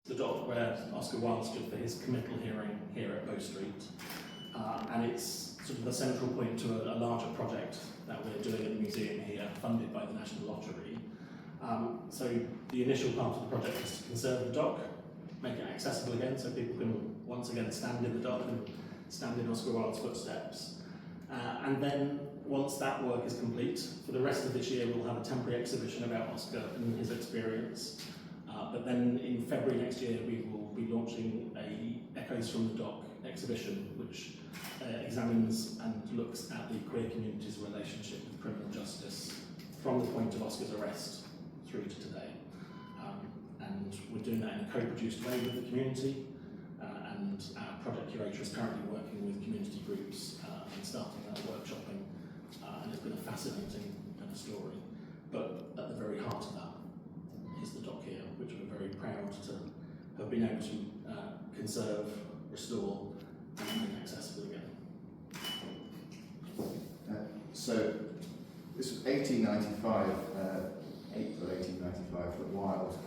The dock where Oscar Wilde stood for his committal hearing here at Bow Street, and it's sort of the central point to a larger project that we're doing at the museum here, funded by the National Lottery. So the initial part of the project is to conserve the dock, make it accessible again so people can once again stand in the dock and stand in Oscar Wilde's footsteps. And then once that work is complete, for the rest of this year we'll have a temporary exhibition about Oscar and his experience. But then in February next year we will be launching a Echoes from the Dock exhibition, which examines and looks at the queer community's relationship with criminal justice from the point of Oscar's arrest through to today. And we're doing that in a co-produced way with the community, and our project curator is currently working with community groups and starting that workshopping, and it's been a fascinating kind of story. But at the very heart of that is the dock here, which we're very proud to have been able to conserve, restore, and make accessible again. So this was 1895, April 1895, that Wilde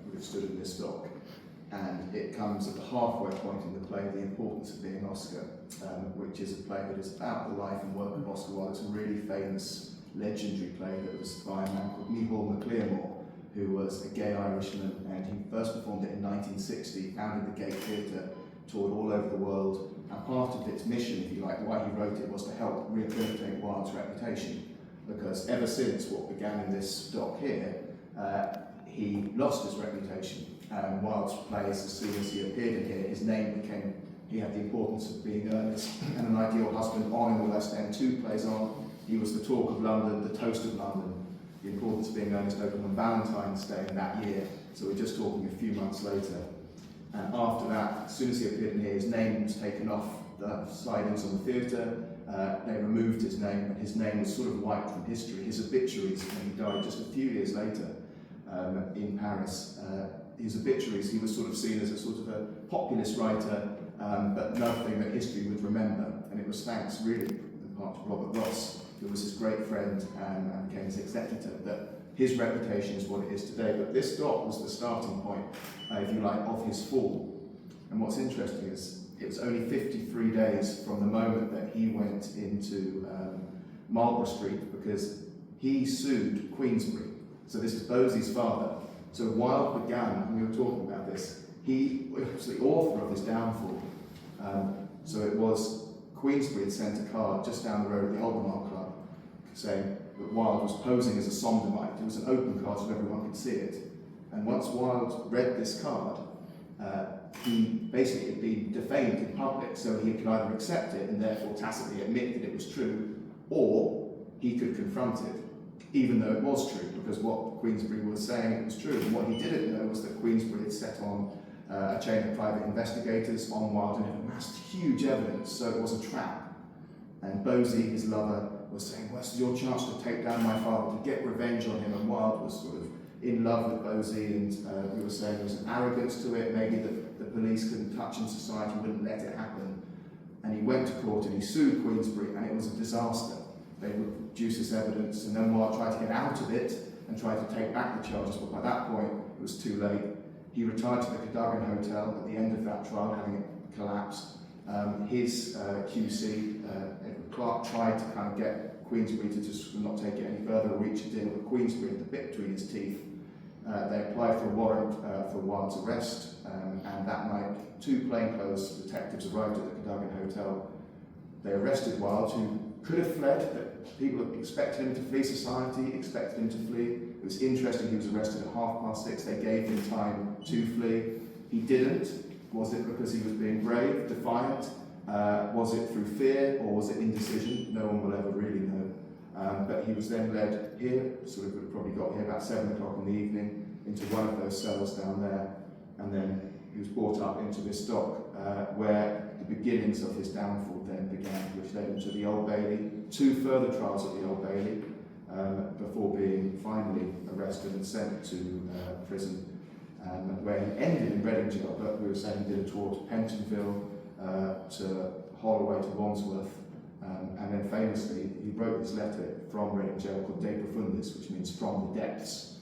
would have stood in this dock, and it comes at the halfway point in the play, The Importance of Being Oscar, which is a play that is about the life and work of Oscar Wilde. It's a really famous, legendary play that was by a man called Nihal MacLearmore, who was a gay Irishman, and he first performed it in 1960, founded the Gay Theatre, toured all over the world, and part of its mission, if you like, why he wrote it, was to help rehabilitate Wilde's reputation, because ever since what began in this dock here, he lost his reputation. Wilde's plays, as soon as he appeared in here, his name became, he had the importance of being earnest and an ideal husband on in the West End. 2 plays on, he was the talk of London, the toast of London. The Importance of Being Earnest opened on Valentine's Day in that year, so we're just talking a few months later. And after that, as soon as he appeared in here, his name was taken off the sidings on the theatre. They removed his name, and his name was sort of wiped from history. His obituaries, when he died just a few years later in Paris, his obituaries, he was sort of seen as a sort of a populist writer, but nothing that history would remember. And it was thanks, really, in part to Robert Ross, who was his great friend and became his executor, that his reputation is what it is today. But this dock was the starting point, if you like, of his fall. And what's interesting is it was only 53 days from the moment that he went into Marlborough Street, because he sued Queensberry. So this is Bosey's father. So Wilde began, and we were talking about this, he was the author of his downfall. So it was Queensberry had sent a card just down the road at the Albemarle Club saying that Wilde was posing as a Sodomite. It was an open card so everyone could see it. And once Wilde read this card, he basically had been defamed in public, so he could either accept it and therefore tacitly admit that it was true, or he could confront it, even though it was true, because what Queensberry was saying was true. And what he didn't know was that Queensberry had set on a chain of private investigators on Wilde and had amassed huge evidence, so it was a trap. And Bosey, his lover, was saying, well, this is your chance to take down my father, to get revenge on him. And Wilde was sort of in love with Bosey, and we were saying there was an arrogance to it, maybe that the police couldn't touch him, society wouldn't let it happen. And he went to court and he sued Queensberry, and it was a disaster. They would produce this evidence, and then Wilde tried to get out of it and tried to take back the charges, but by that point it was too late. He retired to the Cadogan Hotel at the end of that trial, having it collapsed. His QC, Edward Clark, tried to kind of get Queensberry to just not take it any further or reach a deal, but Queensberry had the bit between his teeth. They applied for a warrant for Wilde's arrest, and that night 2 plainclothes detectives arrived at the Cadogan Hotel. They arrested Wilde, who could have fled, but people expected him to flee society, expected him to flee. It was interesting, he was arrested at 6:30. They gave him time to flee. He didn't. Was it because he was being brave, defiant? Was it through fear, or was it indecision? No one will ever really know. But he was then led here, sort of would have probably got here about 7 o'clock in the evening, into one of those cells down there, and then he was brought up into this dock, where the beginnings of his downfall then began, which led him to the Old Bailey, 2 further trials at the Old Bailey, before being finally arrested and sent to prison, where he ended in Reading Jail, but we were saying he did a tour to Pentonville, to Holloway, to Wandsworth, and then famously he wrote this letter from Reading Jail called De Profundis, which means from the depths,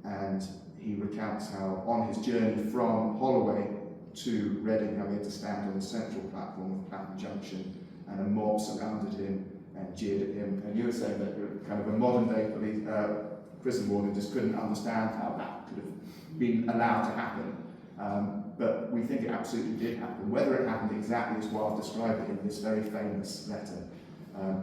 and he recounts how on his journey from Holloway to Reading, how he had to stand on the central platform of Clapham Junction, and a mob surrounded him and jeered at him. And you were saying that kind of a modern day prison warden just couldn't understand how that could have been allowed to happen. But we think it absolutely did happen. Whether it happened exactly as Wilde described it in this very famous letter,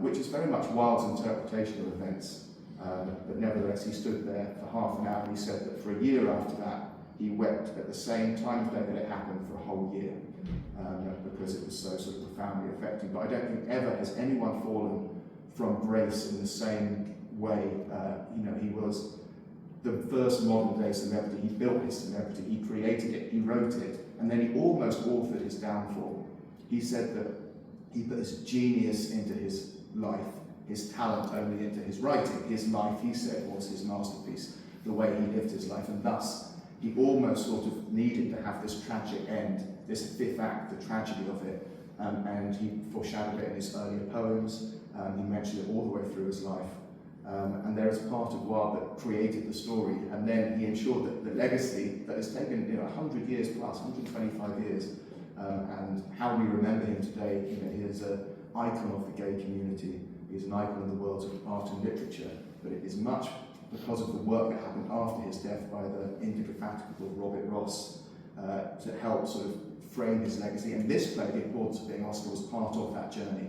which is very much Wilde's interpretation of events. But nevertheless, he stood there for half an hour and he said that for a year after that, he wept at the same time of day that it happened for a whole year, because it was so sort of profoundly affecting. But I don't think ever has anyone fallen from grace in the same way. He was the first modern day celebrity. He built his celebrity, he created it, he wrote it, and then he almost authored his downfall. He said that he put his genius into his life, his talent only into his writing. His life, he said, was his masterpiece, the way he lived his life, and thus he almost sort of needed to have this tragic end, this fifth act, the tragedy of it, and he foreshadowed it in his earlier poems. He mentioned it all the way through his life. And there is part of Wilde that created the story, and then he ensured that the legacy that has taken 100 years plus, 125 years, and how we remember him today. He is an icon of the gay community. He's an icon in the world of art and literature, but it is much because of the work that happened after his death by the indefatigable Robert Ross to help sort of frame his legacy. And this play, The Importance of Being Oscar, was part of that journey.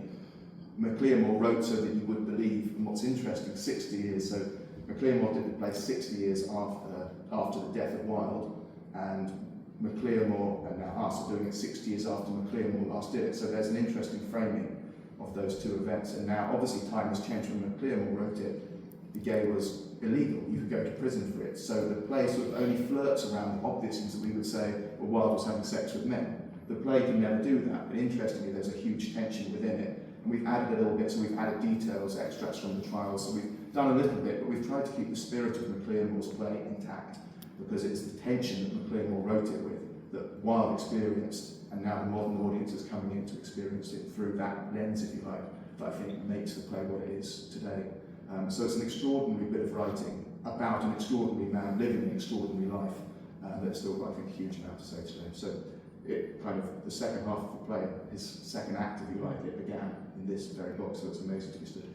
MacLearmore wrote so that you would believe, and what's interesting, 60 years, so MacLearmore did the play 60 years after the death of Wilde, and MacLearmore and now us are doing it 60 years after MacLearmore last did it. So there's an interesting framing of those two events. And now obviously time has changed. When MacLearmore wrote it, the gay was illegal, you could go to prison for it. So the play sort of only flirts around the obvious things that we would say, well, Wilde was having sex with men. The play can never do that, but interestingly there's a huge tension within it. And we've added a little bit, so we've added details, extracts from the trial, so we've done a little bit, but we've tried to keep the spirit of MacLearmore's play intact, because it's the tension that MacLearmore wrote it with, that Wilde experienced, and now the modern audience is coming in to experience it through that lens, if you like, that I think makes the play what it is today. So it's an extraordinary bit of writing about an extraordinary man living an extraordinary life, that's still got, I think, a huge amount to say today. So it kind of, the second half of the play, his second act, if you like, it began in this very book, so it's amazing to be stood here.